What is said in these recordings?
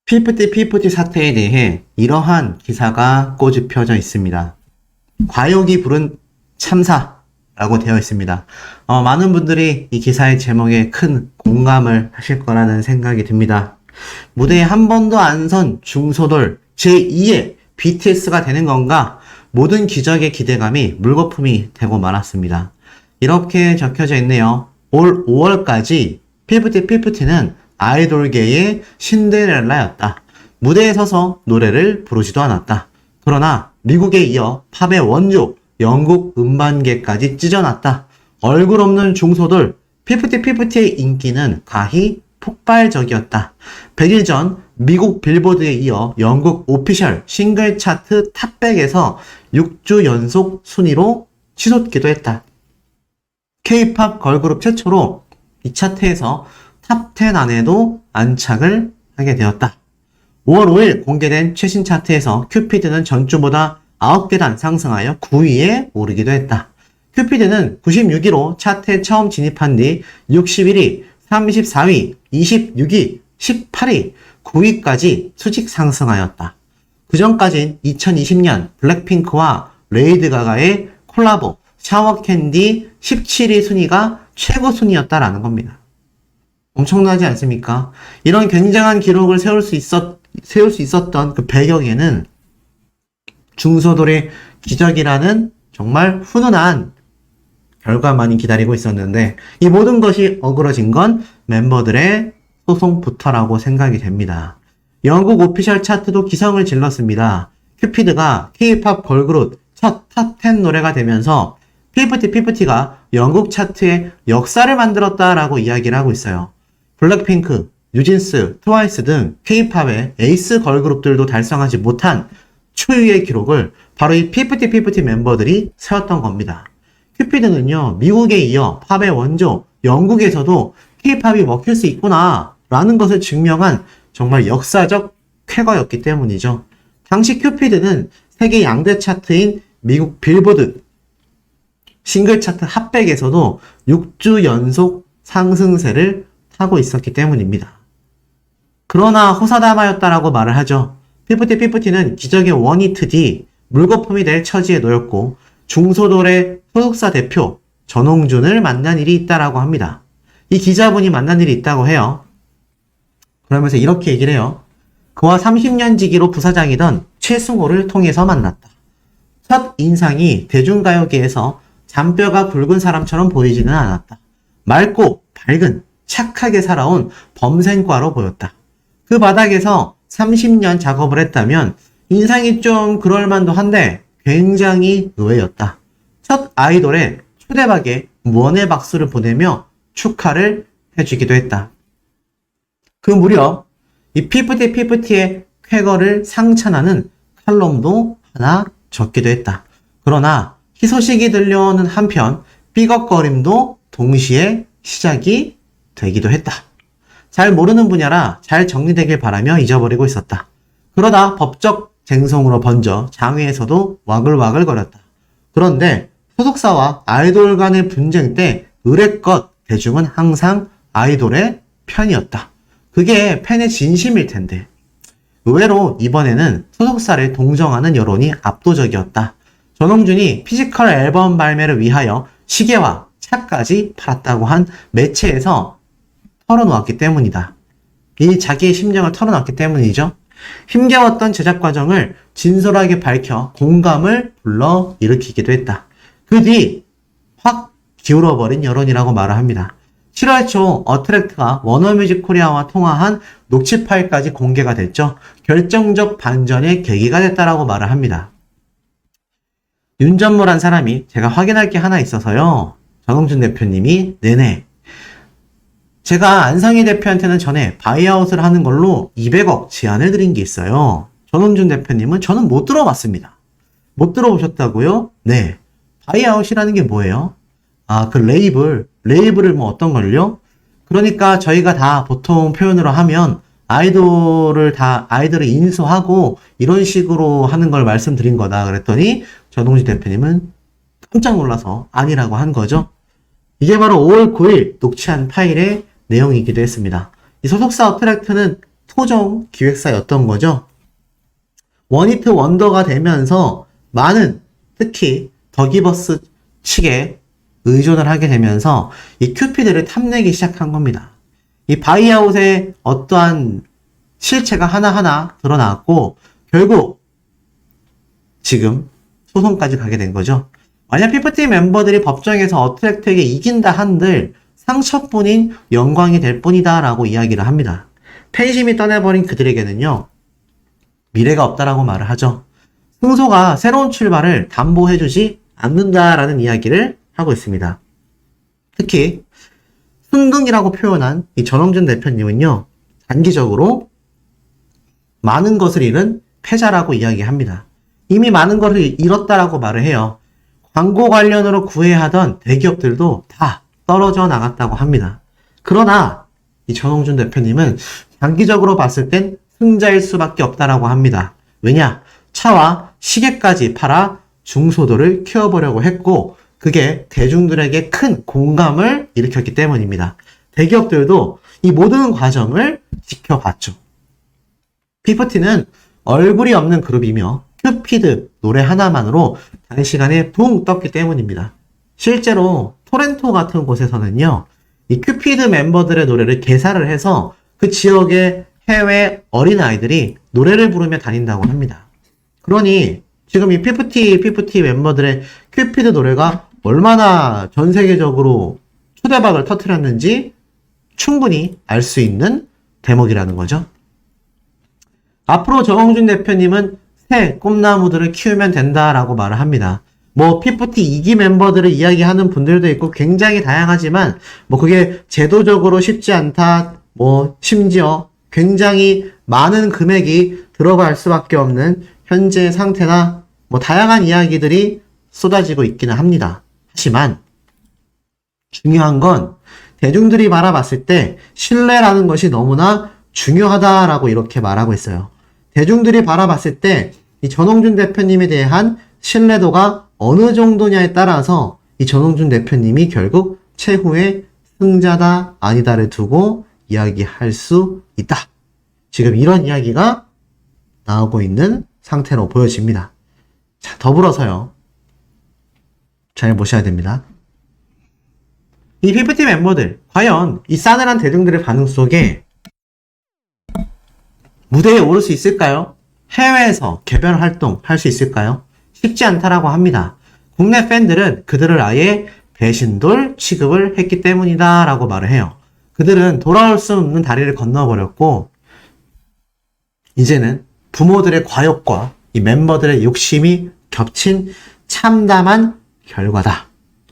피프티 사태에 대해 이러한 기사가 꼬집혀져 있습니다. 과욕이 부른 참사라고 되어 있습니다. 많은 분들이 이 기사의 제목에 큰 공감을 하실 거라는 생각이 듭니다. 무대에 한 번도 안 선 중소돌 제2의 BTS가 되는 건가? 모든 기적의 기대감이 물거품이 되고 말았습니다. 이렇게 적혀져 있네요. 올 5월까지 피프티는 아이돌계의 신데렐라였다. 무대에 서서 노래를 부르지도 않았다. 그러나 미국에 이어 팝의 원조 영국 음반계까지 찢어놨다. 얼굴 없는 중소돌 피프티의 인기는 가히 폭발적이었다. 100일 전 미국 빌보드에 이어 영국 오피셜 싱글 차트 탑100에서 6주 연속 순위로 치솟기도 했다. K-팝 걸그룹 최초로 이 차트에서 탑10 안에도 안착을 하게 되었다. 5월 5일 공개된 최신 차트에서 큐피드는 전주보다 9계단 상승하여 9위에 오르기도 했다. 큐피드는 96위로 차트에 처음 진입한 뒤 61위, 34위, 26위, 18위, 9위까지 수직 상승하였다. 그 전까진 2020년 블랙핑크와 레이드 가가의 콜라보 샤워 캔디 17위 순위가 최고 순위였다라는 겁니다. 엄청나지 않습니까? 이런 굉장한 기록을 세울 수 있었던 그 배경에는 중소돌의 기적이라는 정말 훈훈한 결과만이 기다리고 있었는데 이 모든 것이 어그러진 건 멤버들의 소송부터라고 생각이 됩니다. 영국 오피셜 차트도 기성을 질렀습니다. 큐피드가 K-팝 걸그룹 첫 탑10 노래가 되면서 피프티가 영국 차트의 역사를 만들었다라고 이야기를 하고 있어요. 블랙핑크, 뉴진스, 트와이스 등 K-팝의 에이스 걸그룹들도 달성하지 못한 초유의 기록을 바로 이 피프티 멤버들이 세웠던 겁니다. 큐피드는요, 미국에 이어 팝의 원조 영국에서도 K-팝이 먹힐 수 있구나 라는 것을 증명한 정말 역사적 쾌거였기 때문이죠. 당시 큐피드는 세계 양대 차트인 미국 빌보드 싱글 차트 핫백에서도 6주 연속 상승세를 타고 있었기 때문입니다. 그러나 호사다마였다라고 말을 하죠. 피프티는 기적의 원히트 뒤 물거품이 될 처지에 놓였고 중소돌의 소속사 대표 전홍준을 만난 일이 있다라고 합니다. 이 기자분이 만난 일이 있다고 해요. 그러면서 이렇게 얘기를 해요. 그와 30년 지기로 부사장이던 최승호를 통해서 만났다. 첫 인상이 대중가요계에서 잔뼈가 굵은 사람처럼 보이지는 않았다. 맑고 밝은 착하게 살아온 범생과로 보였다. 그 바닥에서 30년 작업을 했다면 인상이 좀 그럴만도 한데 굉장히 의외였다. 첫 아이돌의 초대박에 무언의 박수를 보내며 축하를 해주기도 했다. 그 무렵 이 피프티의 쾌거를 상찬하는 칼럼도 하나 적기도 했다. 그러나 희소식이 들려오는 한편 삐걱거림도 동시에 시작이 되기도 했다. 잘 모르는 분야라 잘 정리되길 바라며 잊어버리고 있었다. 그러다 법적 쟁송으로 번져 장외에서도 와글와글거렸다. 그런데 소속사와 아이돌 간의 분쟁 때 의례껏 대중은 항상 아이돌의 편이었다. 그게 팬의 진심일 텐데. 의외로 이번에는 소속사를 동정하는 여론이 압도적이었다. 전홍준이 피지컬 앨범 발매를 위하여 시계와 차까지 팔았다고 한 매체에서 털어놓았기 때문이다. 이 자기의 심정을 털어놨기 때문이죠. 힘겨웠던 제작 과정을 진솔하게 밝혀 공감을 불러일으키기도 했다. 그 뒤 확 기울어버린 여론이라고 말을 합니다. 7월 초 어트랙트가 워너뮤직 코리아와 통화한 녹취 파일까지 공개가 됐죠. 결정적 반전의 계기가 됐다라고 말을 합니다. 윤전무란 사람이 제가 확인할 게 하나 있어서요. 전홍준 대표님이 네네. 제가 안상희 대표한테는 전에 바이아웃을 하는 걸로 200억 제안을 드린 게 있어요. 전홍준 대표님은 저는 못 들어봤습니다. 못 들어보셨다고요? 네. 바이아웃이라는 게 뭐예요? 그 레이블을 뭐 어떤 걸요? 그러니까 저희가 다 보통 표현으로 하면 아이돌을 인수하고 이런 식으로 하는 걸 말씀드린 거다. 그랬더니 전홍준 대표님은 깜짝 놀라서 아니라고 한 거죠. 이게 바로 5월 9일 녹취한 파일의 내용이기도 했습니다. 이 소속사 어트랙트는 토종 기획사였던 거죠. 원히트 원더가 되면서 많은, 특히 더기버스 측에 의존을 하게 되면서 이 큐피드를 탐내기 시작한 겁니다. 이 바이아웃의 어떠한 실체가 하나하나 드러났고 결국 지금 소송까지 가게 된 거죠. 만약 피프티 멤버들이 법정에서 어트랙트에게 이긴다 한들 상처뿐인 영광이 될 뿐이다 라고 이야기를 합니다. 팬심이 떠나버린 그들에게는요, 미래가 없다라고 말을 하죠. 승소가 새로운 출발을 담보해주지 않는다라는 이야기를 하고 있습니다. 특히 흥긍이라고 표현한 이 전홍준 대표님은요, 단기적으로 많은 것을 잃은 패자라고 이야기합니다. 이미 많은 것을 잃었다라고 말을 해요. 광고 관련으로 구애하던 대기업들도 다 떨어져 나갔다고 합니다. 그러나 이 전홍준 대표님은 장기적으로 봤을 땐 승자일 수밖에 없다라고 합니다. 왜냐? 차와 시계까지 팔아 중소도를 키워보려고 했고 그게 대중들에게 큰 공감을 일으켰기 때문입니다. 대기업들도 이 모든 과정을 지켜봤죠. 피프티는 얼굴이 없는 그룹이며 큐피드 노래 하나만으로 단시간에 붕 떴기 때문입니다. 실제로 토론토 같은 곳에서는요, 이 큐피드 멤버들의 노래를 개사를 해서 그 지역의 해외 어린아이들이 노래를 부르며 다닌다고 합니다. 그러니 지금 이 피프티 멤버들의 큐피드 노래가 얼마나 전 세계적으로 초대박을 터뜨렸는지 충분히 알 수 있는 대목이라는 거죠. 앞으로 정홍준 대표님은 새 꿈나무들을 키우면 된다라고 말을 합니다. 뭐 피프티 2기 멤버들을 이야기하는 분들도 있고 굉장히 다양하지만 뭐 그게 제도적으로 쉽지 않다, 뭐 심지어 굉장히 많은 금액이 들어갈 수밖에 없는 현재 상태나 뭐 다양한 이야기들이 쏟아지고 있기는 합니다. 하지만 중요한 건 대중들이 바라봤을 때 신뢰라는 것이 너무나 중요하다라고 이렇게 말하고 있어요. 대중들이 바라봤을 때 이 전홍준 대표님에 대한 신뢰도가 어느 정도냐에 따라서 이 전홍준 대표님이 결국 최후의 승자다 아니다를 두고 이야기할 수 있다. 지금 이런 이야기가 나오고 있는 상태로 보여집니다. 자, 더불어서요. 잘 보셔야 됩니다. 이 피프티 멤버들, 과연 이 싸늘한 대중들의 반응 속에 무대에 오를 수 있을까요? 해외에서 개별 활동할 수 있을까요? 쉽지 않다라고 합니다. 국내 팬들은 그들을 아예 배신돌 취급을 했기 때문이다 라고 말을 해요. 그들은 돌아올 수 없는 다리를 건너버렸고 이제는 부모들의 과욕과 이 멤버들의 욕심이 겹친 참담한 결과다.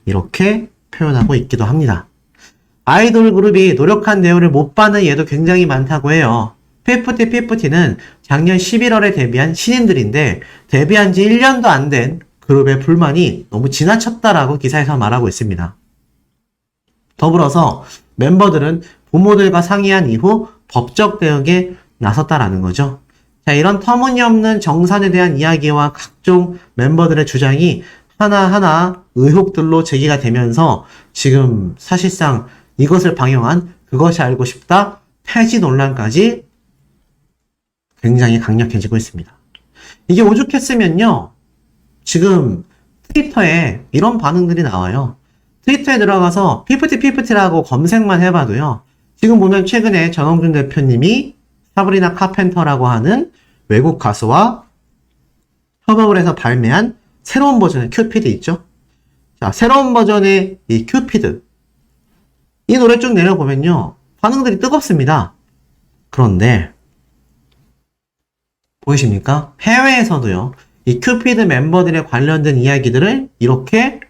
이렇게 표현하고 있기도 합니다. 아이돌 그룹이 노력한 대우를 못 받는 예도 굉장히 많다고 해요. 피프티는 작년 11월에 데뷔한 신인들인데 데뷔한 지 1년도 안 된 그룹의 불만이 너무 지나쳤다라고 기사에서 말하고 있습니다. 더불어서 멤버들은 부모들과 상의한 이후 법적 대응에 나섰다라는 거죠. 자, 이런 터무니없는 정산에 대한 이야기와 각종 멤버들의 주장이 하나하나 의혹들로 제기가 되면서 지금 사실상 이것을 방영한 그것이 알고 싶다 폐지 논란까지 굉장히 강력해지고 있습니다. 이게 오죽했으면요, 지금 트위터에 이런 반응들이 나와요. 트위터에 들어가서 피프티라고 검색만 해봐도요, 지금 보면 최근에 전홍준 대표님이 사브리나 카펜터라고 하는 외국 가수와 협업을 해서 발매한 새로운 버전의 큐피드 있죠? 자, 새로운 버전의 이 큐피드. 이 노래 쭉 내려보면요, 반응들이 뜨겁습니다. 그런데, 보이십니까? 해외에서도요, 이 큐피드 멤버들에 관련된 이야기들을 이렇게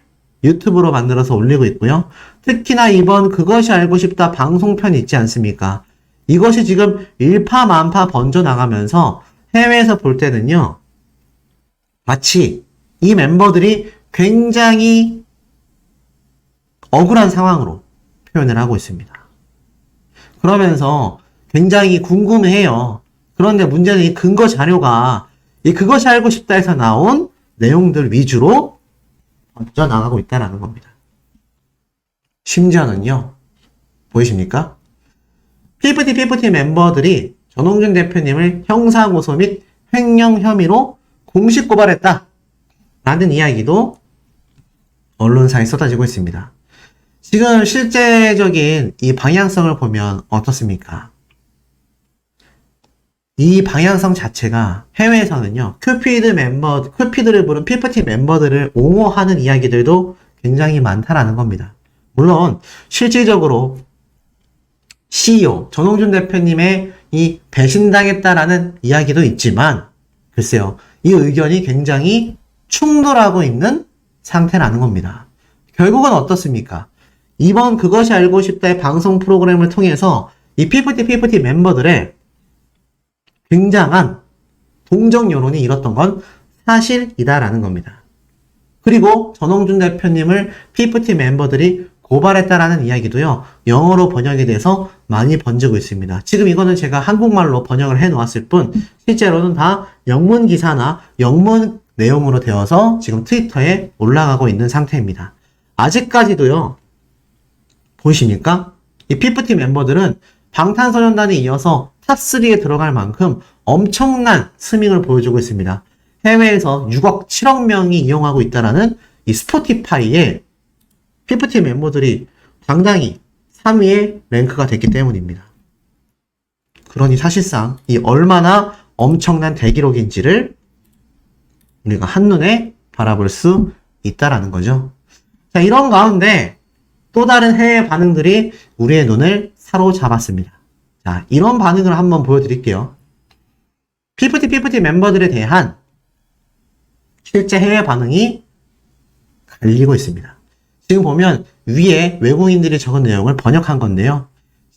유튜브로 만들어서 올리고 있고요. 특히나 이번 그것이 알고 싶다 방송편 있지 않습니까? 이것이 지금 일파만파 번져나가면서 해외에서 볼 때는요, 마치 이 멤버들이 굉장히 억울한 상황으로 표현을 하고 있습니다. 그러면서 굉장히 궁금해해요. 그런데 문제는 이 근거 자료가 이 그것이 알고 싶다에서 나온 내용들 위주로 번져 나가고 있다는 겁니다. 심지어는요, 보이십니까? 피프티 멤버들이 전홍준 대표님을 형사고소 및 횡령 혐의로 공식 고발했다. 라는 이야기도 언론사에 쏟아지고 있습니다. 지금 실제적인 이 방향성을 보면 어떻습니까? 이 방향성 자체가 해외에서는요, 큐피드를 부른 피프티 멤버들을 옹호하는 이야기들도 굉장히 많다라는 겁니다. 물론, 실질적으로 CEO, 전홍준 대표님의 이 배신당했다라는 이야기도 있지만, 글쎄요, 이 의견이 굉장히 충돌하고 있는 상태라는 겁니다. 결국은 어떻습니까? 이번 그것이 알고 싶다의 방송 프로그램을 통해서 이 피프티 멤버들의 굉장한 동정 여론이 일었던 건 사실이다라는 겁니다. 그리고 전홍준 대표님을 피프티 멤버들이 고발했다라는 이야기도요, 영어로 번역이 돼서 많이 번지고 있습니다. 지금 이거는 제가 한국말로 번역을 해 놓았을 뿐, 실제로는 다 영문 기사나 영문 내용으로 되어서 지금 트위터에 올라가고 있는 상태입니다. 아직까지도요, 보이십니까? 이 피프티 멤버들은 방탄소년단에 이어서 탑3에 들어갈 만큼 엄청난 스밍을 보여주고 있습니다. 해외에서 6억, 7억 명이 이용하고 있다라는 이 스포티파이에 피프티 멤버들이 당당히 3위에 랭크가 됐기 때문입니다. 그러니 사실상 이 얼마나 엄청난 대기록인지를 우리가 한눈에 바라볼 수 있다라는 거죠. 자, 이런 가운데 또 다른 해외 반응들이 우리의 눈을 사로잡았습니다. 자, 이런 반응을 한번 보여드릴게요. 피프티 멤버들에 대한 실제 해외 반응이 갈리고 있습니다. 지금 보면 위에 외국인들이 적은 내용을 번역한 건데요.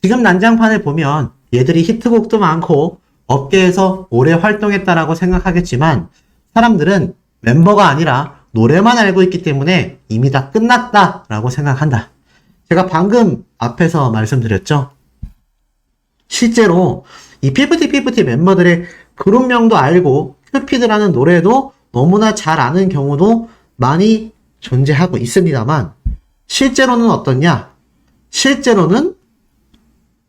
지금 난장판을 보면 얘들이 히트곡도 많고 업계에서 오래 활동했다라고 생각하겠지만 사람들은 멤버가 아니라 노래만 알고 있기 때문에 이미 다 끝났다라고 생각한다. 제가 방금 앞에서 말씀드렸죠. 실제로 이 피프티 멤버들의 그룹명도 알고 큐피드라는 노래도 너무나 잘 아는 경우도 많이 존재하고 있습니다만 실제로는 어떻냐? 실제로는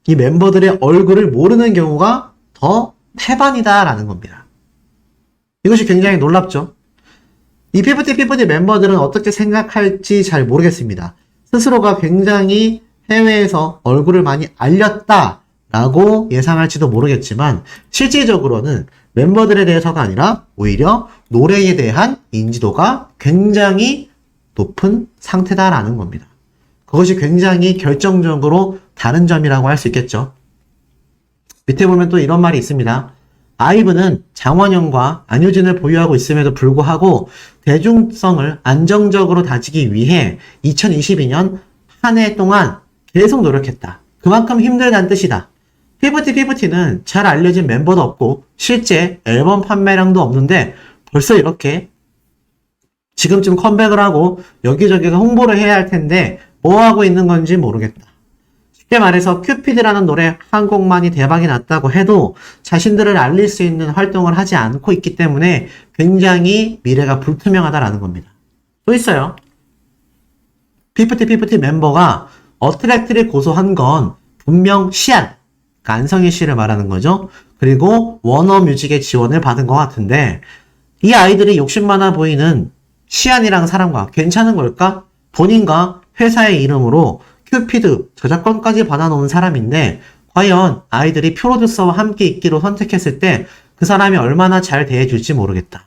이 멤버들의 얼굴을 모르는 경우가 더 태반이다라는 겁니다. 이것이 굉장히 놀랍죠? 이 피프티 멤버들은 어떻게 생각할지 잘 모르겠습니다. 스스로가 굉장히 해외에서 얼굴을 많이 알렸다라고 예상할지도 모르겠지만 실질적으로는 멤버들에 대해서가 아니라 오히려 노래에 대한 인지도가 굉장히 높은 상태다라는 겁니다. 그것이 굉장히 결정적으로 다른 점이라고 할 수 있겠죠. 밑에 보면 또 이런 말이 있습니다. 아이브는 장원영과 안효진을 보유하고 있음에도 불구하고 대중성을 안정적으로 다지기 위해 2022년 한 해 동안 계속 노력했다. 그만큼 힘들다는 뜻이다. 피프티는 잘 알려진 멤버도 없고 실제 앨범 판매량도 없는데 벌써 이렇게 지금쯤 컴백을 하고 여기저기가 홍보를 해야 할 텐데 뭐 하고 있는 건지 모르겠다. 쉽게 말해서 큐피드라는 노래 한 곡만이 대박이 났다고 해도 자신들을 알릴 수 있는 활동을 하지 않고 있기 때문에 굉장히 미래가 불투명하다라는 겁니다. 또 있어요. 피프티 멤버가 어트랙트를 고소한 건 분명 시안, 그러니까 안성희 씨를 말하는 거죠. 그리고 워너뮤직의 지원을 받은 것 같은데 이 아이들이 욕심 많아 보이는 시안이랑 사람과 괜찮은 걸까? 본인과 회사의 이름으로 큐피드 저작권까지 받아놓은 사람인데 과연 아이들이 프로듀서와 함께 있기로 선택했을 때 그 사람이 얼마나 잘 대해줄지 모르겠다.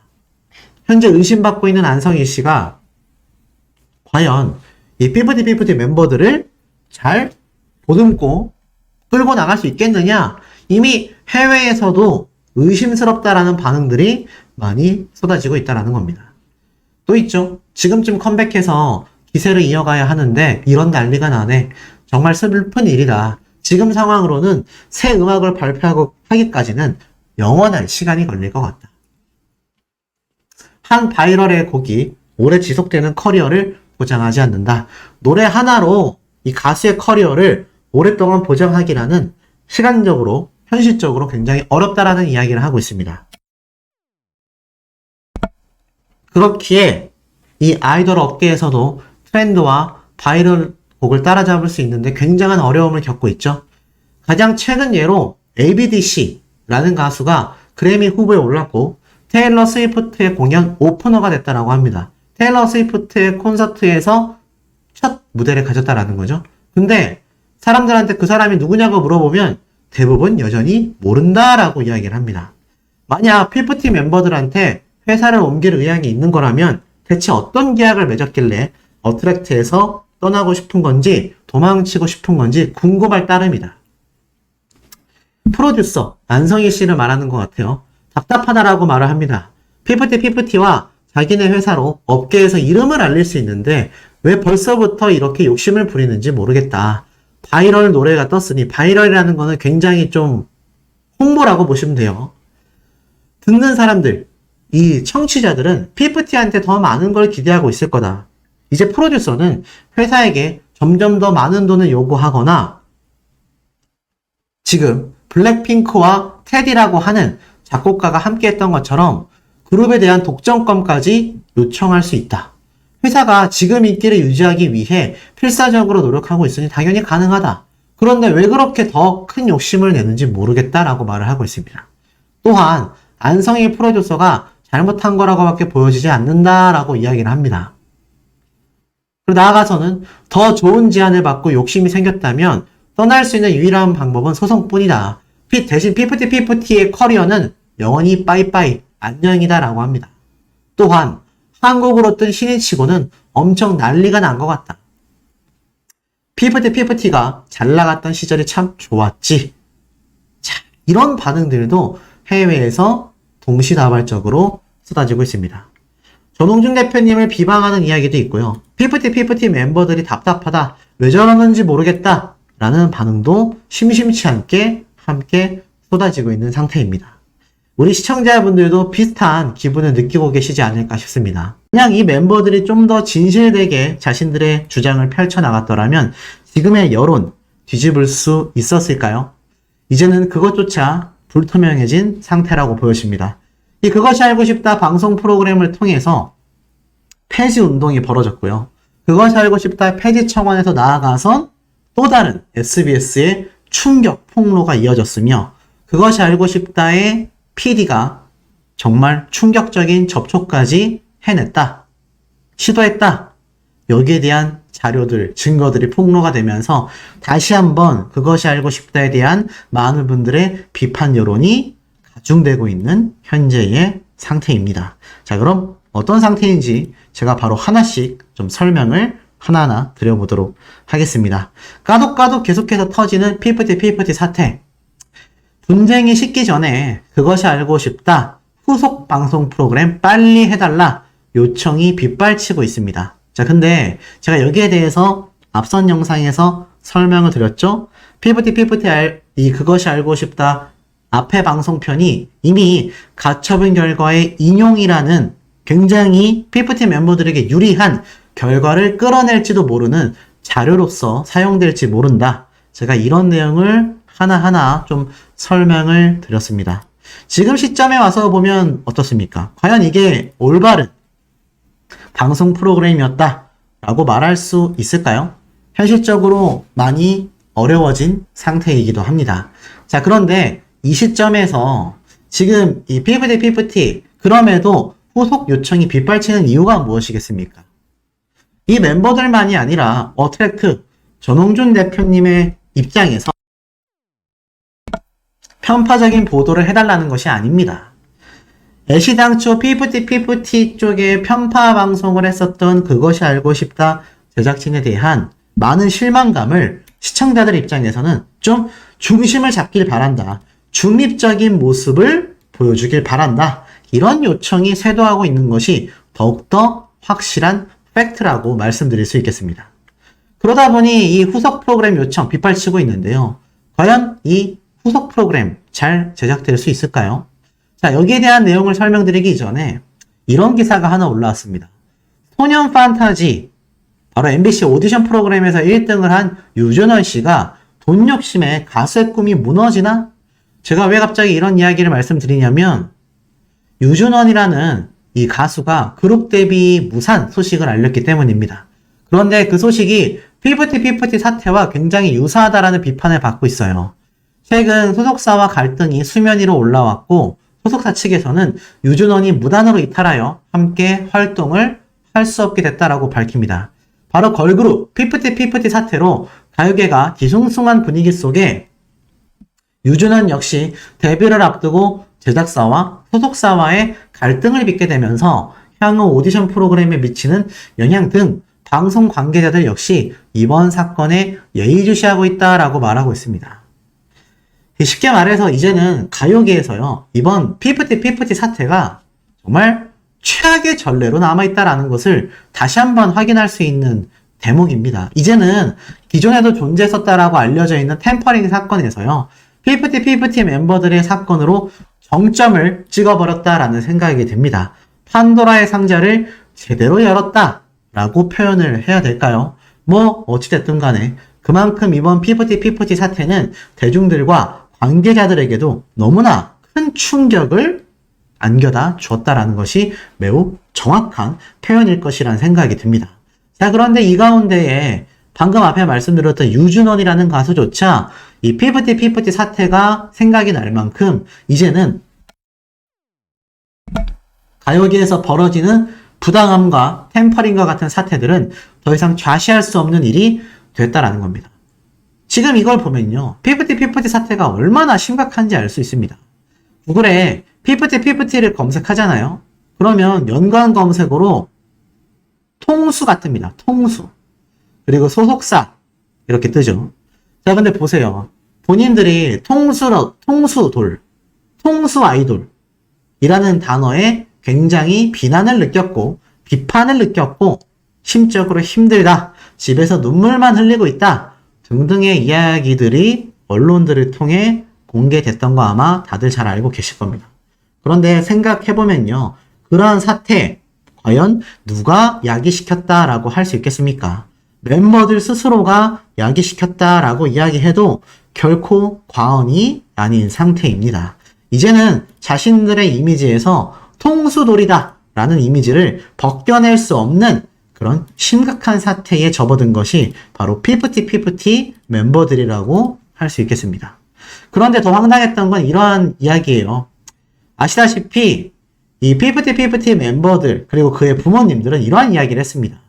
현재 의심받고 있는 안성희 씨가 과연 이 피프티 멤버들을 잘 보듬고 끌고 나갈 수 있겠느냐? 이미 해외에서도 의심스럽다라는 반응들이 많이 쏟아지고 있다는 겁니다. 또 있죠. 지금쯤 컴백해서 기세를 이어가야 하는데 이런 난리가 나네. 정말 슬픈 일이다. 지금 상황으로는 새 음악을 발표하고 하기까지는 영원한 시간이 걸릴 것 같다. 한 바이럴의 곡이 오래 지속되는 커리어를 보장하지 않는다. 노래 하나로 이 가수의 커리어를 오랫동안 보장하기라는 시간적으로, 현실적으로 굉장히 어렵다라는 이야기를 하고 있습니다. 그렇기에 이 아이돌 업계에서도 트렌드와 바이럴 곡을 따라잡을 수 있는데 굉장한 어려움을 겪고 있죠. 가장 최근 예로 ABDC, 라는 가수가 그래미 후보에 올랐고 테일러 스위프트의 공연 오프너가 됐다라고 합니다. 테일러 스위프트의 콘서트에서 첫 무대를 가졌다라는 거죠. 근데 사람들한테 그 사람이 누구냐고 물어보면 대부분 여전히 모른다라고 이야기를 합니다. 만약 피프티 멤버들한테 회사를 옮길 의향이 있는 거라면 대체 어떤 계약을 맺었길래 어트랙트에서 떠나고 싶은 건지 도망치고 싶은 건지 궁금할 따름이다. 프로듀서 안성희 씨를 말하는 것 같아요. 답답하다라고 말을 합니다. 피프티와 자기네 회사로 업계에서 이름을 알릴 수 있는데 왜 벌써부터 이렇게 욕심을 부리는지 모르겠다. 바이럴 노래가 떴으니 바이럴이라는 거는 굉장히 좀 홍보라고 보시면 돼요. 듣는 사람들, 이 청취자들은 피프티한테 더 많은 걸 기대하고 있을 거다. 이제 프로듀서는 회사에게 점점 더 많은 돈을 요구하거나 지금 블랙핑크와 테디라고 하는 작곡가가 함께 했던 것처럼 그룹에 대한 독점권까지 요청할 수 있다. 회사가 지금 인기를 유지하기 위해 필사적으로 노력하고 있으니 당연히 가능하다. 그런데 왜 그렇게 더 큰 욕심을 내는지 모르겠다라고 말을 하고 있습니다. 또한 안성희 프로듀서가 잘못한 거라고밖에 보여지지 않는다라고 이야기를 합니다. 그리고 나아가서는 더 좋은 제안을 받고 욕심이 생겼다면 떠날 수 있는 유일한 방법은 소송뿐이다. 대신 피프티의 커리어는 영원히 빠이빠이 안녕이다라고 합니다. 또한 한국으로 뜬 신인치고는 엄청 난리가 난 것 같다. 피프티가 잘 나갔던 시절이 참 좋았지. 자, 이런 반응들도 해외에서 동시다발적으로 쏟아지고 있습니다. 전홍준 대표님을 비방하는 이야기도 있고요. 피프티 멤버들이 답답하다. 왜 저러는지 모르겠다. 라는 반응도 심심치 않게 함께 쏟아지고 있는 상태입니다. 우리 시청자분들도 비슷한 기분을 느끼고 계시지 않을까 싶습니다. 그냥 이 멤버들이 좀 더 진실되게 자신들의 주장을 펼쳐나갔더라면 지금의 여론 뒤집을 수 있었을까요? 이제는 그것조차 불투명해진 상태라고 보여집니다. 이 그것이 알고 싶다 방송 프로그램을 통해서 폐지 운동이 벌어졌고요. 그것이 알고 싶다 폐지 청원에서 나아가선 또 다른 SBS의 충격 폭로가 이어졌으며 그것이 알고 싶다의 PD가 정말 충격적인 접촉까지 해냈다. 시도했다. 여기에 대한 자료들, 증거들이 폭로가 되면서 다시 한번 그것이 알고 싶다에 대한 많은 분들의 비판 여론이 가중되고 있는 현재의 상태입니다. 자, 그럼 어떤 상태인지 제가 바로 하나씩 좀 설명을 하나하나 드려보도록 하겠습니다. 까독 계속해서 터지는 피프티 사태. 분쟁이 식기 전에 그것이 알고 싶다. 후속 방송 프로그램 빨리 해달라. 요청이 빗발치고 있습니다. 자, 근데 제가 여기에 대해서 앞선 영상에서 설명을 드렸죠? 이 그것이 알고 싶다. 앞에 방송편이 이미 가처분 결과의 인용이라는 굉장히 피프티 멤버들에게 유리한 결과를 끌어낼지도 모르는 자료로서 사용될지 모른다. 제가 이런 내용을 하나하나 좀 설명을 드렸습니다. 지금 시점에 와서 보면 어떻습니까? 과연 이게 올바른 방송 프로그램이었다 라고 말할 수 있을까요? 현실적으로 많이 어려워진 상태이기도 합니다. 자, 그런데 이 시점에서 지금 이 피프티 그럼에도 후속 요청이 빗발치는 이유가 무엇이겠습니까? 이 멤버들만이 아니라 어트랙트 전홍준 대표님의 입장에서 편파적인 보도를 해달라는 것이 아닙니다. 애시당초 피프티 쪽에 편파 방송을 했었던 그것이 알고 싶다 제작진에 대한 많은 실망감을 시청자들 입장에서는 좀 중심을 잡길 바란다. 중립적인 모습을 보여주길 바란다. 이런 요청이 쇄도하고 있는 것이 더욱더 확실한 팩트라고 말씀드릴 수 있겠습니다. 그러다 보니 이 후속 프로그램 요청 빗발치고 있는데요. 과연 이 후속 프로그램 잘 제작될 수 있을까요? 자, 여기에 대한 내용을 설명드리기 전에 이런 기사가 하나 올라왔습니다. 소년 판타지, 바로 MBC 오디션 프로그램에서 1등을 한 유준원 씨가 돈 욕심에 가수의 꿈이 무너지나? 제가 왜 갑자기 이런 이야기를 말씀드리냐면 유준원이라는 이 가수가 그룹 데뷔 무산 소식을 알렸기 때문입니다. 그런데 그 소식이 피프티 사태와 굉장히 유사하다라는 비판을 받고 있어요. 최근 소속사와 갈등이 수면 위로 올라왔고 소속사 측에서는 유준원이 무단으로 이탈하여 함께 활동을 할 수 없게 됐다라고 밝힙니다. 바로 걸그룹 피프티 사태로 가요계가 뒤숭숭한 분위기 속에 유준원 역시 데뷔를 앞두고 제작사와 소속사와의 갈등을 빚게 되면서 향후 오디션 프로그램에 미치는 영향 등 방송 관계자들 역시 이번 사건에 예의주시하고 있다라고 말하고 있습니다. 쉽게 말해서 이제는 가요계에서요, 이번 피프티 사태가 정말 최악의 전례로 남아있다라는 것을 다시 한번 확인할 수 있는 대목입니다. 이제는 기존에도 존재했었다라고 알려져 있는 템퍼링 사건에서요, 피프티 멤버들의 사건으로 정점을 찍어버렸다라는 생각이 듭니다. 판도라의 상자를 제대로 열었다라고 표현을 해야 될까요? 뭐 어찌됐든 간에 그만큼 이번 피프티 사태는 대중들과 관계자들에게도 너무나 큰 충격을 안겨다 주었다라는 것이 매우 정확한 표현일 것이라는 생각이 듭니다. 자, 그런데 이 가운데에 방금 앞에 말씀드렸던 유준원이라는 가수조차 이 피프티 사태가 생각이 날 만큼 이제는 가요계에서 벌어지는 부당함과 템퍼링과 같은 사태들은 더 이상 좌시할 수 없는 일이 됐다라는 겁니다. 지금 이걸 보면요, 피프티 사태가 얼마나 심각한지 알 수 있습니다. 구글에 피프티를 검색하잖아요. 그러면 연관 검색어로 통수가 뜹니다. 통수. 그리고 소속사 이렇게 뜨죠. 자, 근데 보세요. 본인들이 통수 아이돌이라는 단어에 굉장히 비난을 느꼈고 비판을 느꼈고 심적으로 힘들다, 집에서 눈물만 흘리고 있다 등등의 이야기들이 언론들을 통해 공개됐던 거 아마 다들 잘 알고 계실 겁니다. 그런데 생각해보면요, 그러한 사태 과연 누가 야기시켰다라고 할 수 있겠습니까? 멤버들 스스로가 야기시켰다라고 이야기해도 결코 과언이 아닌 상태입니다. 이제는 자신들의 이미지에서 통수돌이다 라는 이미지를 벗겨낼 수 없는 그런 심각한 사태에 접어든 것이 바로 피프티 멤버들이라고 할 수 있겠습니다. 그런데 더 황당했던 건 이러한 이야기예요. 아시다시피 이 피프티 멤버들 그리고 그의 부모님들은 이러한 이야기를 했습니다.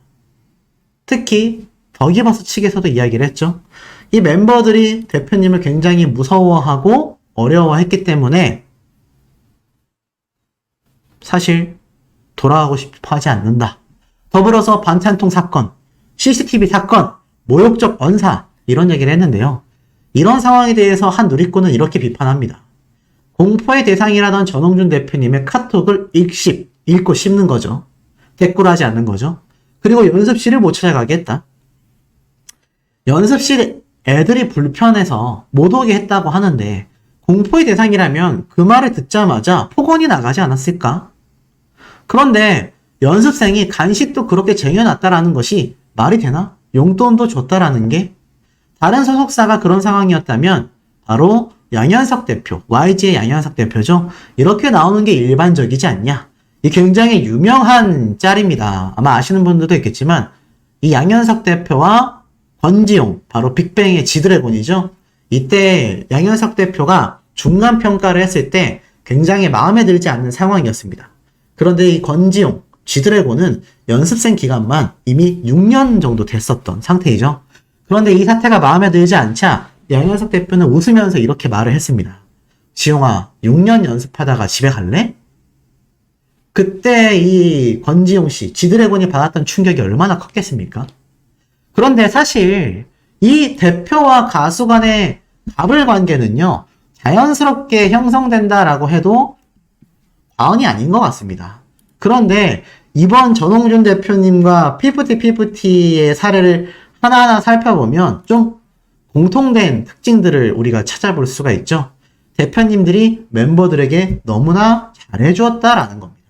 특히 더기버스 측에서도 이야기를 했죠. 이 멤버들이 대표님을 굉장히 무서워하고 어려워했기 때문에 사실 돌아가고 싶어 하지 않는다. 더불어서 반찬통 사건, CCTV 사건, 모욕적 언사 이런 얘기를 했는데요. 이런 상황에 대해서 한 누리꾼은 이렇게 비판합니다. 공포의 대상이라던 전홍준 대표님의 카톡을 읽고 씹는 거죠. 대꾸하지 않는 거죠. 그리고 연습실을 못 찾아가겠다. 연습실 애들이 불편해서 못 오게 했다고 하는데 공포의 대상이라면 그 말을 듣자마자 폭언이 나가지 않았을까? 그런데 연습생이 간식도 그렇게 쟁여놨다라는 것이 말이 되나? 용돈도 줬다라는 게? 다른 소속사가 그런 상황이었다면 바로 양현석 대표, YG의 양현석 대표죠. 이렇게 나오는 게 일반적이지 않냐? 이 굉장히 유명한 짤입니다. 아마 아시는 분들도 있겠지만 이 양현석 대표와 권지용, 바로 빅뱅의 지드래곤이죠. 이때 양현석 대표가 중간평가를 했을 때 굉장히 마음에 들지 않는 상황이었습니다. 그런데 이 권지용, 지드래곤은 연습생 기간만 이미 6년 정도 됐었던 상태이죠. 그런데 이 사태가 마음에 들지 않자 양현석 대표는 웃으면서 이렇게 말을 했습니다. 지용아, 6년 연습하다가 집에 갈래? 그때 이 권지용 씨, 지드래곤이 받았던 충격이 얼마나 컸겠습니까? 그런데 사실 이 대표와 가수 간의 갑을 관계는요, 자연스럽게 형성된다라고 해도 과언이 아닌 것 같습니다. 그런데 이번 전홍준 대표님과 피프티의 사례를 하나하나 살펴보면 좀 공통된 특징들을 우리가 찾아볼 수가 있죠. 대표님들이 멤버들에게 너무나 잘해주었다라는 겁니다.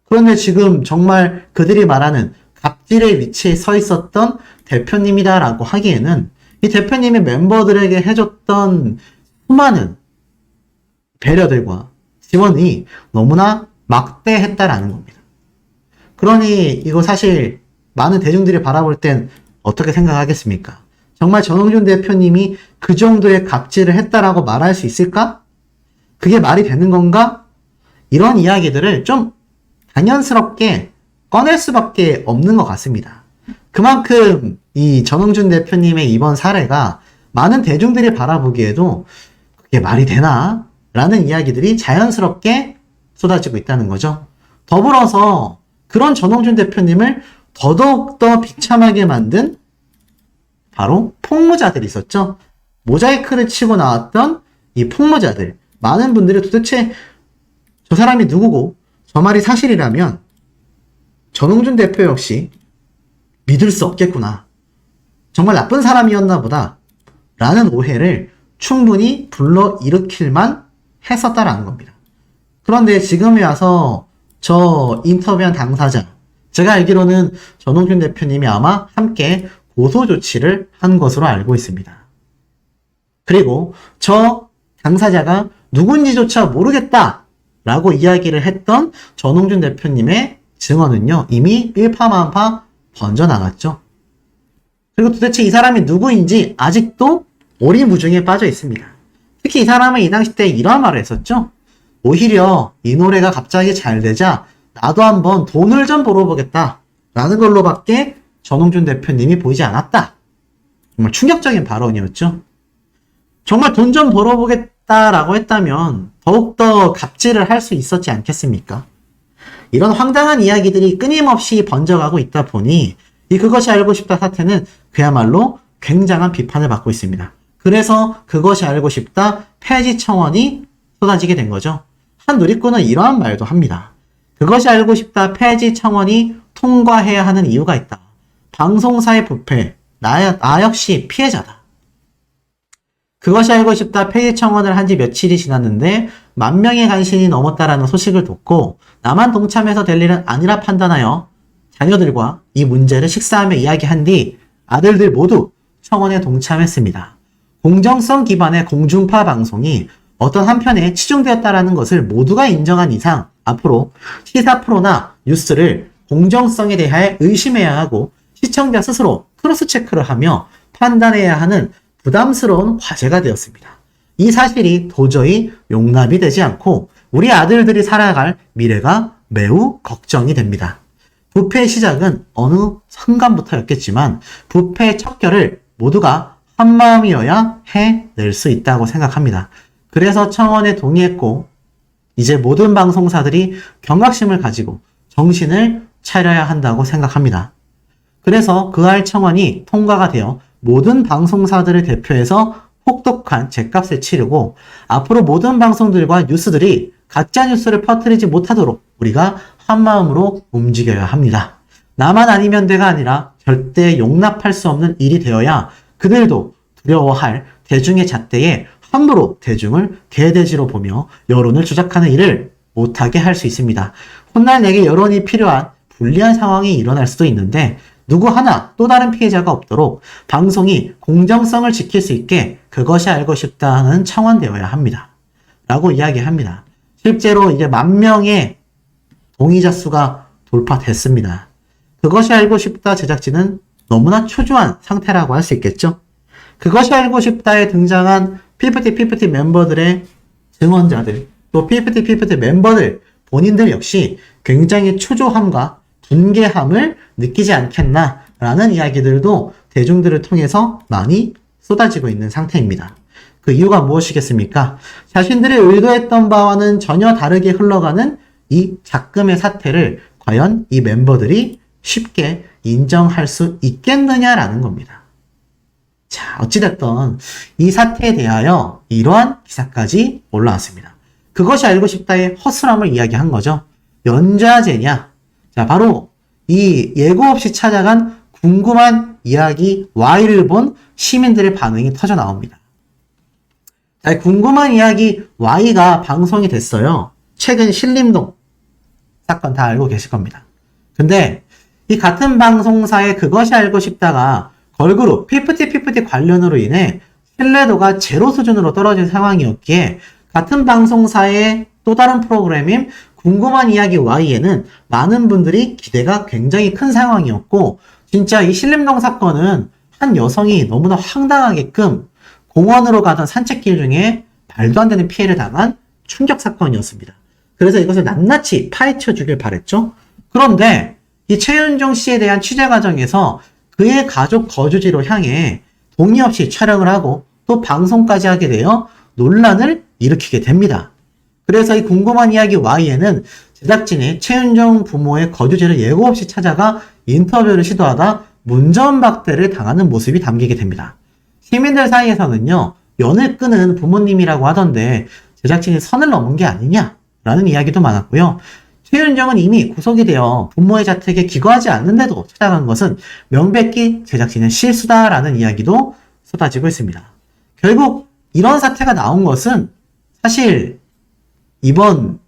그런데 지금 정말 그들이 말하는 갑질의 위치에 서 있었던 대표님이다라고 하기에는 이 대표님이 멤버들에게 해줬던 수많은 배려들과 지원이 너무나 막대했다라는 겁니다. 그러니 이거 사실 많은 대중들이 바라볼 땐 어떻게 생각하겠습니까? 정말 전홍준 대표님이 그 정도의 갑질을 했다라고 말할 수 있을까? 그게 말이 되는 건가? 이런 이야기들을 좀 당연스럽게 꺼낼 수밖에 없는 것 같습니다. 그만큼 이 전홍준 대표님의 이번 사례가 많은 대중들이 바라보기에도 그게 말이 되나? 라는 이야기들이 자연스럽게 쏟아지고 있다는 거죠. 더불어서 그런 전홍준 대표님을 더더욱더 비참하게 만든 바로 폭로자들이 있었죠. 모자이크를 치고 나왔던 이 폭로자들. 많은 분들이 도대체 저 사람이 누구고 저 말이 사실이라면 전홍준 대표 역시 믿을 수 없겠구나. 정말 나쁜 사람이었나 보다. 라는 오해를 충분히 불러일으킬만 했었다라는 겁니다. 그런데 지금에 와서 저 인터뷰한 당사자, 제가 알기로는 전홍준 대표님이 아마 함께 고소 조치를 한 것으로 알고 있습니다. 그리고 저 당사자가 누군지조차 모르겠다 라고 이야기를 했던 전홍준 대표님의 증언은요, 이미 일파만파 번져나갔죠. 그리고 도대체 이 사람이 누구인지 아직도 오리무중에 빠져 있습니다. 특히 이 사람은 이 당시 때 이런 말을 했었죠. 오히려 이 노래가 갑자기 잘 되자 나도 한번 돈을 좀 벌어보겠다 라는 걸로밖에 전홍준 대표님이 보이지 않았다. 정말 충격적인 발언이었죠. 정말 돈 좀 벌어보겠다라고 했다면 더욱더 갑질을 할 수 있었지 않겠습니까? 이런 황당한 이야기들이 끊임없이 번져가고 있다 보니 이 그것이 알고 싶다 사태는 그야말로 굉장한 비판을 받고 있습니다. 그래서 그것이 알고 싶다 폐지 청원이 쏟아지게 된 거죠. 한 누리꾼은 이러한 말도 합니다. 그것이 알고 싶다 폐지 청원이 통과해야 하는 이유가 있다. 방송사의 부패, 나 역시 피해자다. 그것이 알고 싶다 폐지 청원을 한 지 며칠이 지났는데 10,000명의 간신이 넘었다라는 소식을 듣고 나만 동참해서 될 일은 아니라 판단하여 자녀들과 이 문제를 식사하며 이야기한 뒤 아들들 모두 청원에 동참했습니다. 공정성 기반의 공중파 방송이 어떤 한편에 치중되었다라는 것을 모두가 인정한 이상 앞으로 시사 프로나 뉴스를 공정성에 대해 의심해야 하고 시청자 스스로 크로스 체크를 하며 판단해야 하는 부담스러운 과제가 되었습니다. 이 사실이 도저히 용납이 되지 않고 우리 아들들이 살아갈 미래가 매우 걱정이 됩니다. 부패의 시작은 어느 순간부터였겠지만 부패의 척결을 모두가 한마음이어야 해낼 수 있다고 생각합니다. 그래서 청원에 동의했고 이제 모든 방송사들이 경각심을 가지고 정신을 차려야 한다고 생각합니다. 그래서 그할 청원이 통과가 되어 모든 방송사들을 대표해서 혹독한 죗값을 치르고 앞으로 모든 방송들과 뉴스들이 가짜 뉴스를 퍼뜨리지 못하도록 우리가 한마음으로 움직여야 합니다. 나만 아니면 돼가 아니라 절대 용납할 수 없는 일이 되어야 그들도 두려워할 대중의 잣대에 함부로 대중을 개돼지로 보며 여론을 조작하는 일을 못하게 할 수 있습니다. 훗날 내게 여론이 필요한 불리한 상황이 일어날 수도 있는데 누구 하나 또 다른 피해자가 없도록 방송이 공정성을 지킬 수 있게 그것이 알고 싶다는 청원되어야 합니다. 라고 이야기합니다. 실제로 이제 10,000명의 동의자 수가 돌파됐습니다. 그것이 알고 싶다 제작진은 너무나 초조한 상태라고 할 수 있겠죠. 그것이 알고 싶다에 등장한 PFT 멤버들의 증언자들, 또 PFT 멤버들 본인들 역시 굉장히 초조함과 분개함을 느끼지 않겠나라는 이야기들도 대중들을 통해서 많이 쏟아지고 있는 상태입니다. 그 이유가 무엇이겠습니까? 자신들이 의도했던 바와는 전혀 다르게 흘러가는 이 작금의 사태를 과연 이 멤버들이 쉽게 인정할 수 있겠느냐라는 겁니다. 자, 어찌됐든 이 사태에 대하여 이러한 기사까지 올라왔습니다. 그것이 알고 싶다의 허술함을 이야기한 거죠. 연좌제냐? 자, 바로 이 예고 없이 찾아간 궁금한 이야기 Y를 본 시민들의 반응이 터져 나옵니다. 자, 궁금한 이야기 Y가 방송이 됐어요. 최근 신림동 사건 다 알고 계실 겁니다. 근데 이 같은 방송사의 그것이 알고 싶다가 걸그룹 피프티 관련으로 인해 신뢰도가 제로 수준으로 떨어진 상황이었기에 같은 방송사의 또 다른 프로그램인 궁금한 이야기 Y에는 많은 분들이 기대가 굉장히 큰 상황이었고 진짜 이 신림동 사건은 한 여성이 너무나 황당하게끔 공원으로 가던 산책길 중에 말도 안 되는 피해를 당한 충격 사건이었습니다. 그래서 이것을 낱낱이 파헤쳐 주길 바랬죠. 그런데 이 최윤정 씨에 대한 취재 과정에서 그의 가족 거주지로 향해 동의 없이 촬영을 하고 또 방송까지 하게 되어 논란을 일으키게 됩니다. 그래서 이 궁금한 이야기 Y에는 제작진이 최윤정 부모의 거주지를 예고 없이 찾아가 인터뷰를 시도하다 문전박대를 당하는 모습이 담기게 됩니다. 시민들 사이에서는요, 연을 끄는 부모님이라고 하던데 제작진이 선을 넘은 게 아니냐라는 이야기도 많았고요. 최윤정은 이미 구속이 되어 부모의 자택에 기거하지 않는데도 찾아간 것은 명백히 제작진의 실수다라는 이야기도 쏟아지고 있습니다. 결국 이런 사태가 나온 것은 사실 이번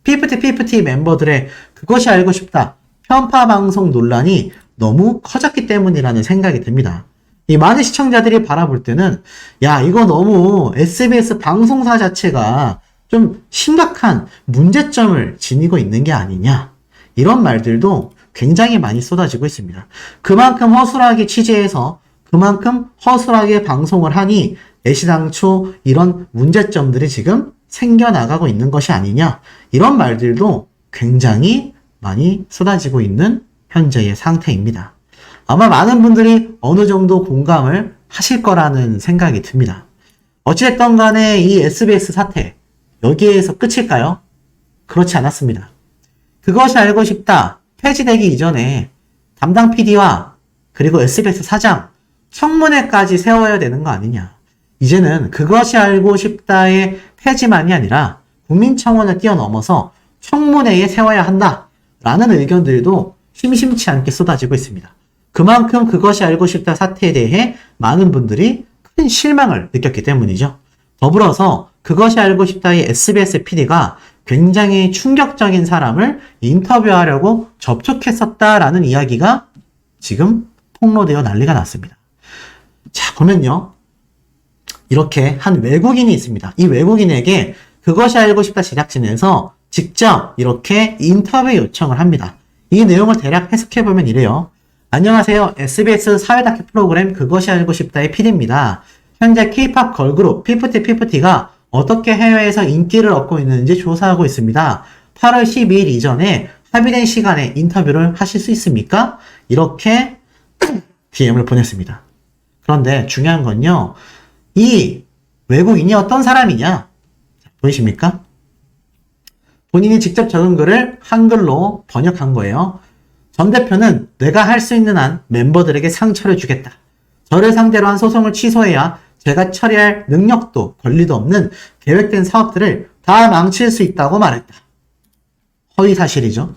피프티 멤버들의 그것이 알고 싶다 편파 방송 논란이 너무 커졌기 때문이라는 생각이 듭니다. 이 많은 시청자들이 바라볼 때는 야, 이거 너무 SBS 방송사 자체가 좀 심각한 문제점을 지니고 있는 게 아니냐, 이런 말들도 굉장히 많이 쏟아지고 있습니다. 그만큼 허술하게 취재해서 그만큼 허술하게 방송을 하니 애시당초 이런 문제점들이 지금 생겨나가고 있는 것이 아니냐, 이런 말들도 굉장히 많이 쏟아지고 있는 현재의 상태입니다. 아마 많은 분들이 어느 정도 공감을 하실 거라는 생각이 듭니다. 어찌됐든 간에 이 SBS 사태, 여기에서 끝일까요? 그렇지 않았습니다. 그것이 알고 싶다 폐지되기 이전에 담당 PD와 그리고 SBS 사장 청문회까지 세워야 되는 거 아니냐. 이제는 그것이 알고 싶다의 폐지만이 아니라 국민청원을 뛰어넘어서 청문회에 세워야 한다라는 의견들도 심심치 않게 쏟아지고 있습니다. 그만큼 그것이 알고 싶다 사태에 대해 많은 분들이 큰 실망을 느꼈기 때문이죠. 더불어서 그것이 알고 싶다의 SBS PD가 굉장히 충격적인 사람을 인터뷰하려고 접촉했었다라는 이야기가 지금 폭로되어 난리가 났습니다. 자, 보면요, 이렇게 한 외국인이 있습니다. 이 외국인에게 그것이 알고 싶다 제작진에서 직접 이렇게 인터뷰 요청을 합니다. 이 내용을 대략 해석해보면 이래요. 안녕하세요. SBS 사회 다큐 프로그램 그것이 알고 싶다의 PD입니다. 현재 K-POP 걸그룹 피프티가 어떻게 해외에서 인기를 얻고 있는지 조사하고 있습니다. 8월 12일 이전에 합의된 시간에 인터뷰를 하실 수 있습니까? 이렇게 DM을 보냈습니다. 그런데 중요한 건요, 이 외국인이 어떤 사람이냐? 보이십니까? 본인이 직접 적은 글을 한글로 번역한 거예요. 전 대표는 내가 할 수 있는 한 멤버들에게 상처를 주겠다. 저를 상대로 한 소송을 취소해야 제가 처리할 능력도 권리도 없는 계획된 사업들을 다 망칠 수 있다고 말했다. 허위 사실이죠.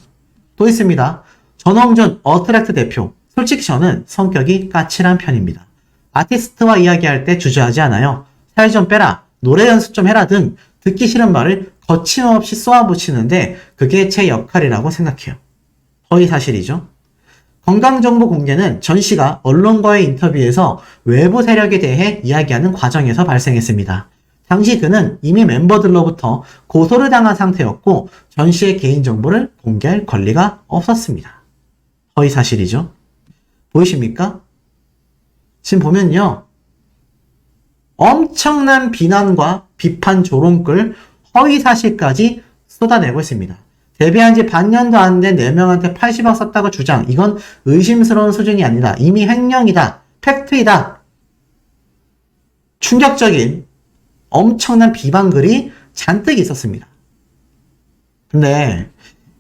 또 있습니다. 전홍준 어트랙트 대표. 솔직히 저는 성격이 까칠한 편입니다. 아티스트와 이야기할 때 주저하지 않아요. 살 좀 빼라, 노래 연습 좀 해라 등 듣기 싫은 말을 거침없이 쏘아붙이는데 그게 제 역할이라고 생각해요. 허위 사실이죠. 건강정보 공개는 전 씨가 언론과의 인터뷰에서 외부 세력에 대해 이야기하는 과정에서 발생했습니다. 당시 그는 이미 멤버들로부터 고소를 당한 상태였고 전 씨의 개인정보를 공개할 권리가 없었습니다. 허위 사실이죠. 보이십니까? 지금 보면요, 엄청난 비난과 비판 조롱글, 허위 사실까지 쏟아내고 있습니다. 데뷔한 지 반년도 안 된 4명한테 80억 썼다고 주장. 이건 의심스러운 수준이 아니다. 이미 횡령이다. 팩트이다. 충격적인 엄청난 비방글이 잔뜩 있었습니다. 근데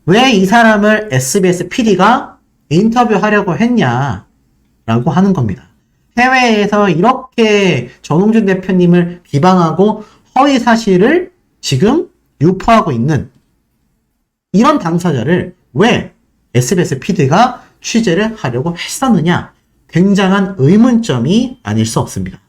왜 이 사람을 SBS PD가 인터뷰하려고 했냐라고 하는 겁니다. 해외에서 이렇게 전홍준 대표님을 비방하고 허위 사실을 지금 유포하고 있는 이런 당사자를 왜 SBS PD가 취재를 하려고 했었느냐? 굉장한 의문점이 아닐 수 없습니다.